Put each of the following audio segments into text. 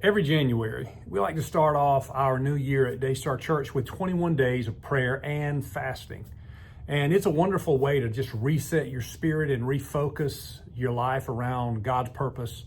Every January, we like to start off our new year at Daystar Church with 21 days of prayer and fasting. And it's a wonderful way to just reset your spirit and refocus your life around God's purpose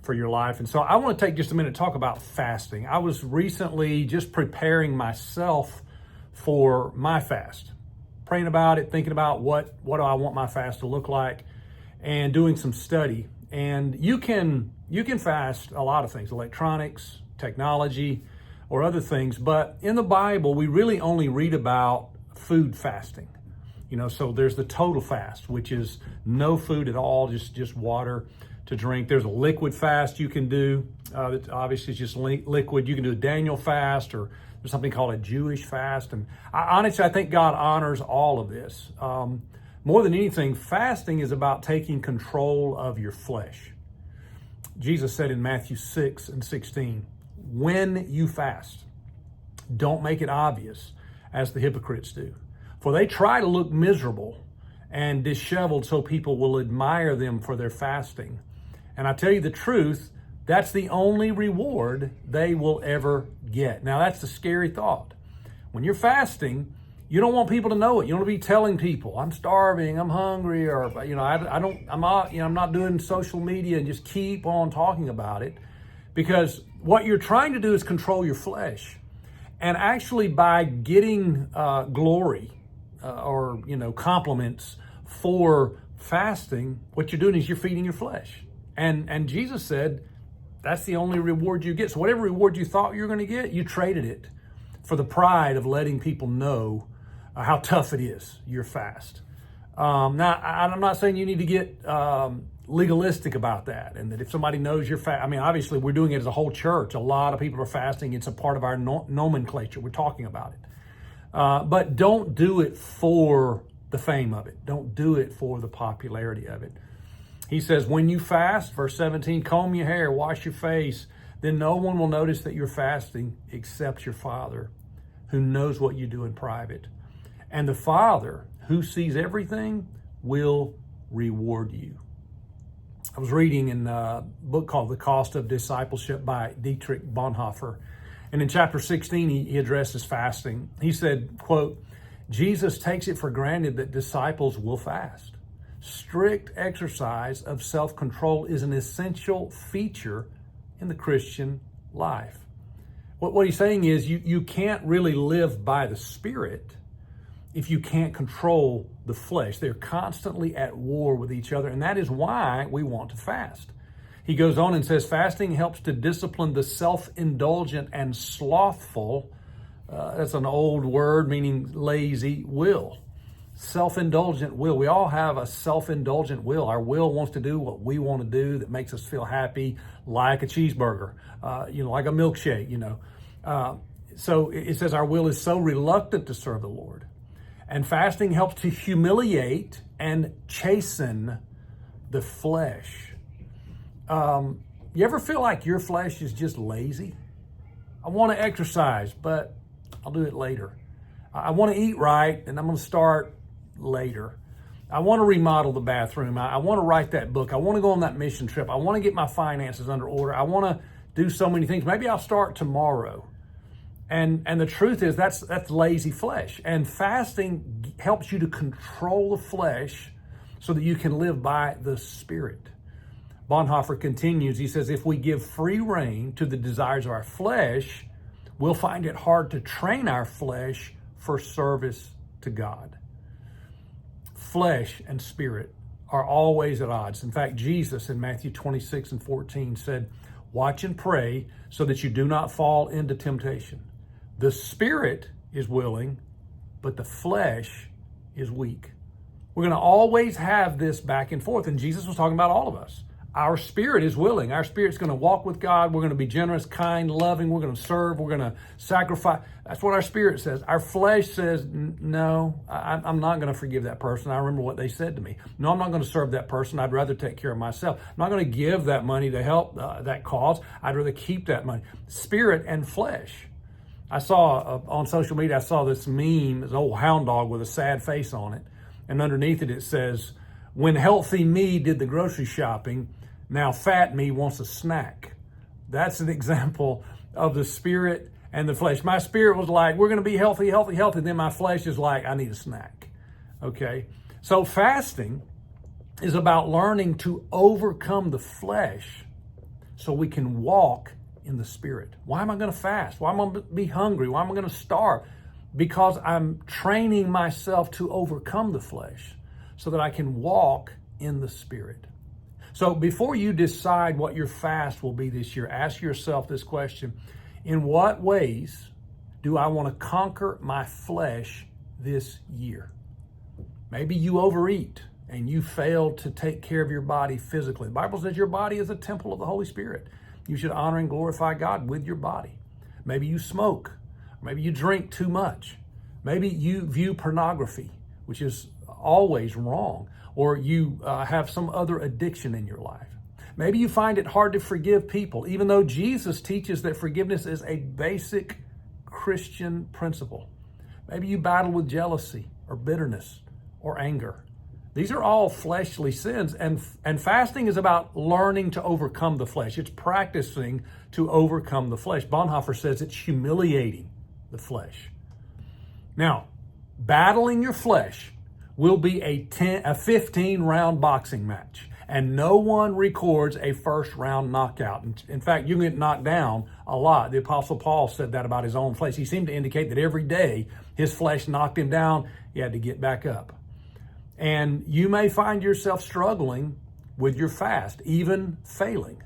for your life. And so I want to take just a minute to talk about fasting. I was recently just preparing myself for my fast, praying about it, thinking about what do I want my fast to look like, and doing some study. And you can fast a lot of things, electronics, technology, or other things. But in the Bible, we really only read about food fasting. So there's the total fast, which is no food at all, just water to drink. There's a liquid fast you can do. That obviously is just liquid. You can do a Daniel fast, or there's something called a Jewish fast. And honestly, I think God honors all of this. More than anything, fasting is about taking control of your flesh. Jesus said in Matthew 6:16, when you fast, don't make it obvious as the hypocrites do. For they try to look miserable and disheveled so people will admire them for their fasting. And I tell you the truth, that's the only reward they will ever get. Now that's the scary thought. When you're fasting, you don't want people to know it. You don't want to be telling people, I'm starving, I'm hungry, or I'm not doing social media and just keep on talking about it. Because what you're trying to do is control your flesh. And actually by getting glory or compliments for fasting, what you're doing is you're feeding your flesh. And Jesus said, that's the only reward you get. So whatever reward you thought you were going to get, you traded it for the pride of letting people know how tough it is, your fast. Now, I'm not saying you need to get legalistic about that, and that if somebody knows you're obviously we're doing it as a whole church. A lot of people are fasting. It's a part of our nomenclature. We're talking about it. But don't do it for the fame of it. Don't do it for the popularity of it. He says, when you fast, verse 17, comb your hair, wash your face, then no one will notice that you're fasting except your Father, who knows what you do in private. And the Father, who sees everything, will reward you. I was reading in a book called The Cost of Discipleship by Dietrich Bonhoeffer. And in chapter 16, he addresses fasting. He said, quote, Jesus takes it for granted that disciples will fast. Strict exercise of self-control is an essential feature in the Christian life. What he's saying is you can't really live by the Spirit if you can't control the flesh. They're constantly at war with each other, and that is why we want to fast. He goes on and says, fasting helps to discipline the self-indulgent and slothful, that's an old word meaning lazy, will. Self-indulgent will. We all have a self-indulgent will. Our will wants to do what we want to do that makes us feel happy, like a cheeseburger, like a milkshake, So it says our will is so reluctant to serve the Lord. And fasting helps to humiliate and chasten the flesh. You ever feel like your flesh is just lazy? I want to exercise, but I'll do it later. I want to eat right, and I'm going to start later. I want to remodel the bathroom. I want to write that book. I want to go on that mission trip. I want to get my finances under order. I want to do so many things. Maybe I'll start tomorrow. And the truth is that's lazy flesh. And fasting helps you to control the flesh so that you can live by the Spirit. Bonhoeffer continues, he says, if we give free rein to the desires of our flesh, we'll find it hard to train our flesh for service to God. Flesh and spirit are always at odds. In fact, Jesus in Matthew 26:14 said, watch and pray so that you do not fall into temptation. The spirit is willing, but the flesh is weak. We're going to always have this back and forth. And Jesus was talking about all of us. Our spirit is willing. Our spirit's going to walk with God. We're going to be generous, kind, loving. We're going to serve. We're going to sacrifice. That's what our spirit says. Our flesh says, no, I'm not going to forgive that person. I remember what they said to me. No, I'm not going to serve that person. I'd rather take care of myself. I'm not going to give that money to help that cause. I'd rather keep that money. Spirit and flesh. I saw on social media, I saw this meme, this old hound dog with a sad face on it. And underneath it says, when healthy me did the grocery shopping, now fat me wants a snack. That's an example of the spirit and the flesh. My spirit was like, we're going to be healthy, healthy, healthy. Then my flesh is like, I need a snack. Okay. So fasting is about learning to overcome the flesh so we can walk in the spirit. Why am I going to fast? Why am I going to be hungry? Why am I going to starve? Because I'm training myself to overcome the flesh so that I can walk in the spirit. So before you decide what your fast will be this year, ask yourself this question: in what ways do I want to conquer my flesh this year? Maybe you overeat and you fail to take care of your body physically. The Bible says your body is a temple of the Holy Spirit. You should honor and glorify God with your body. Maybe you smoke. Maybe you drink too much. Maybe you view pornography, which is always wrong, or you have some other addiction in your life. Maybe you find it hard to forgive people, even though Jesus teaches that forgiveness is a basic Christian principle. Maybe you battle with jealousy or bitterness or anger. These are all fleshly sins, and fasting is about learning to overcome the flesh. It's practicing to overcome the flesh. Bonhoeffer says it's humiliating the flesh. Now, battling your flesh will be a 15-round boxing match, and no one records a first-round knockout. In fact, you can get knocked down a lot. The Apostle Paul said that about his own flesh. He seemed to indicate that every day his flesh knocked him down, he had to get back up. And you may find yourself struggling with your fast, even failing.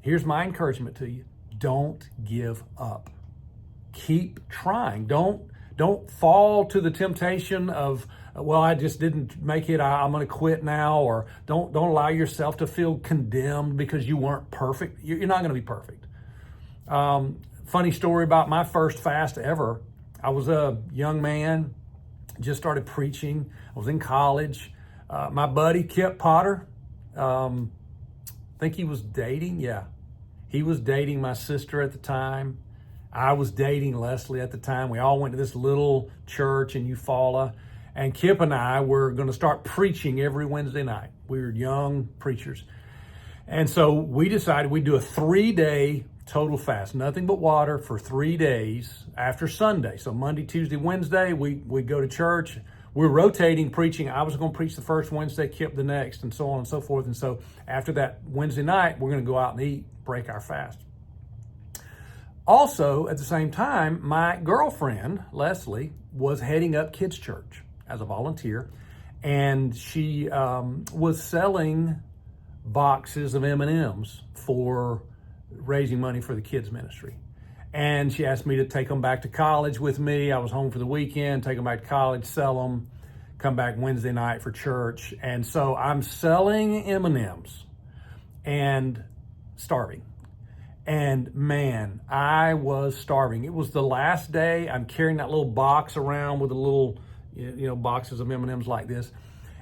Here's my encouragement to you: don't give up. Keep trying. Don't fall to the temptation of, well, I just didn't make it, I'm going to quit now. Or don't allow yourself to feel condemned because you weren't perfect. You're not going to be perfect. Funny story about my first fast ever. I was a young man, just started preaching. I was in college. My buddy, Kip Potter, I think he was dating. Yeah, he was dating my sister at the time. I was dating Leslie at the time. We all went to this little church in Eufaula, and Kip and I were going to start preaching every Wednesday night. We were young preachers. And so we decided we'd do a 3-day total fast, nothing but water for 3 days after Sunday. So Monday, Tuesday, Wednesday, we'd go to church. We're rotating preaching. I was going to preach the first Wednesday, Kip the next, and so on and so forth. And so after that Wednesday night, we're going to go out and eat, break our fast. Also, at the same time, my girlfriend, Leslie, was heading up kids' church as a volunteer, and she was selling boxes of M&Ms for raising money for the kids' ministry. And she asked me to take them back to college with me. I was home for the weekend, take them back to college, sell them, come back Wednesday night for church. And so I'm selling M&Ms and starving. And man, I was starving. It was the last day. I'm carrying that little box around with the little, boxes of M&Ms like this.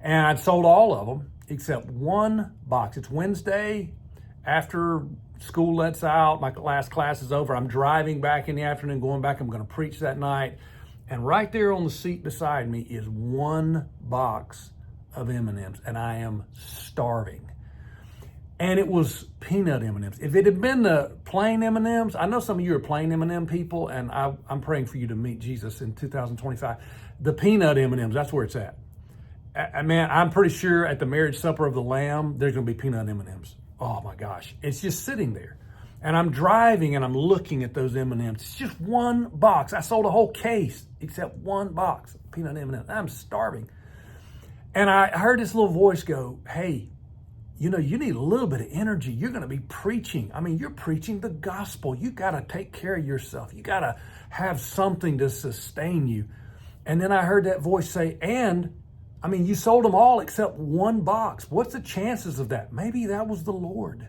And I'd sold all of them except one box. It's Wednesday after school lets out. My last class is over. I'm driving back in the afternoon, going back. I'm going to preach that night. And right there on the seat beside me is one box of M&Ms, and I am starving. And it was peanut M&Ms. If it had been the plain M&Ms, I know some of you are plain M&M people, and I'm praying for you to meet Jesus in 2025. The peanut M&Ms, that's where it's at. Man, I'm pretty sure at the marriage supper of the Lamb, there's going to be peanut M&Ms. Oh my gosh, it's just sitting there. And I'm driving and I'm looking at those M&Ms. It's just one box. I sold a whole case except one box of peanut M&Ms. I'm starving. And I heard this little voice go, hey, you need a little bit of energy. You're going to be preaching. I mean, you're preaching the gospel. You got to take care of yourself. You got to have something to sustain you. And then I heard that voice say, you sold them all except one box. What's the chances of that? Maybe that was the Lord.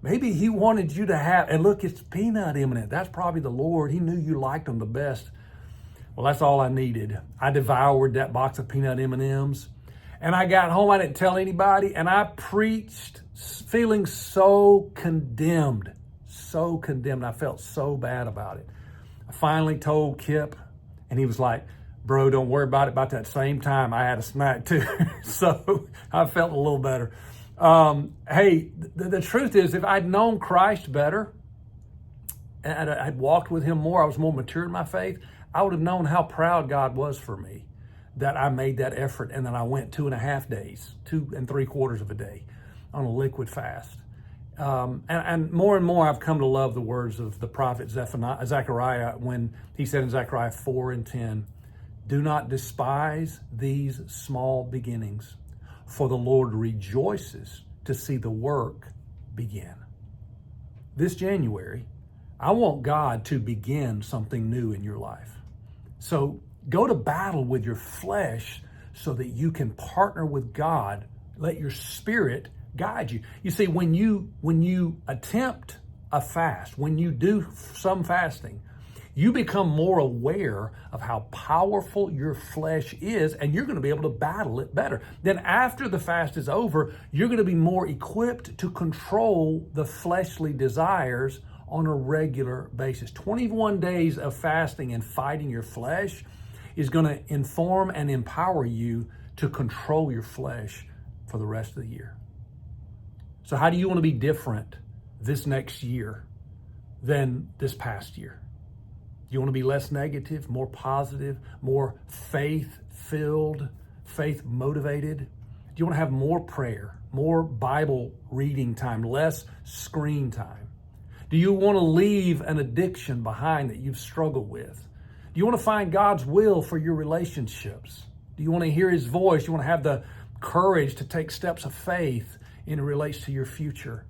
Maybe he wanted you to have, and look, it's peanut M&M. That's probably the Lord. He knew you liked them the best. Well, that's all I needed. I devoured that box of peanut M&Ms. And I got home, I didn't tell anybody, and I preached feeling so condemned. I felt so bad about it. I finally told Kip, and he was like, bro, don't worry about it. About that same time, I had a snack too. So I felt a little better. Hey, the truth is, if I'd known Christ better and I'd walked with him more, I was more mature in my faith, I would have known how proud God was for me that I made that effort and then I went 2.5 days, 2 3/4 of a day on a liquid fast. And more I've come to love the words of the prophet Zechariah when he said in Zechariah 4:10, "Do not despise these small beginnings, for the Lord rejoices to see the work begin." This January, I want God to begin something new in your life. So go to battle with your flesh so that you can partner with God. Let your spirit guide you. You see, when you attempt a fast, when you do some fasting, you become more aware of how powerful your flesh is, and you're going to be able to battle it better. Then after the fast is over, you're going to be more equipped to control the fleshly desires on a regular basis. 21 days of fasting and fighting your flesh is going to inform and empower you to control your flesh for the rest of the year. So how do you want to be different this next year than this past year? Do you want to be less negative, more positive, more faith-filled, faith-motivated? Do you want to have more prayer, more Bible reading time, less screen time? Do you want to leave an addiction behind that you've struggled with? Do you want to find God's will for your relationships? Do you want to hear his voice? Do you want to have the courage to take steps of faith in relates to your future?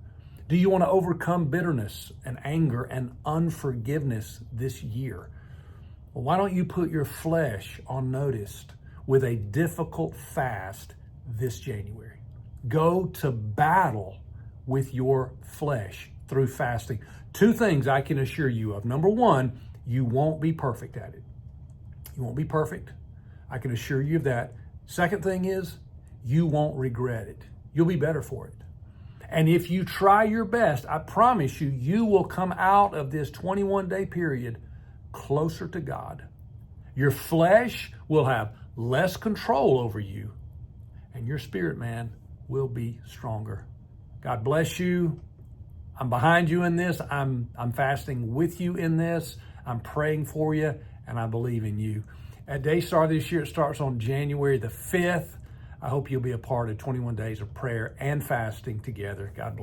Do you want to overcome bitterness and anger and unforgiveness this year? Well, why don't you put your flesh on notice with a difficult fast this January? Go to battle with your flesh through fasting. 2 things I can assure you of. Number 1, you won't be perfect at it. You won't be perfect. I can assure you of that. Second thing is, you won't regret it. You'll be better for it. And if you try your best, I promise you, you will come out of this 21-day period closer to God. Your flesh will have less control over you, and your spirit, man, will be stronger. God bless you. I'm behind you in this. I'm fasting with you in this. I'm praying for you, and I believe in you. At Daystar this year, it starts on January the 5th. I hope you'll be a part of 21 days of prayer and fasting together. God bless.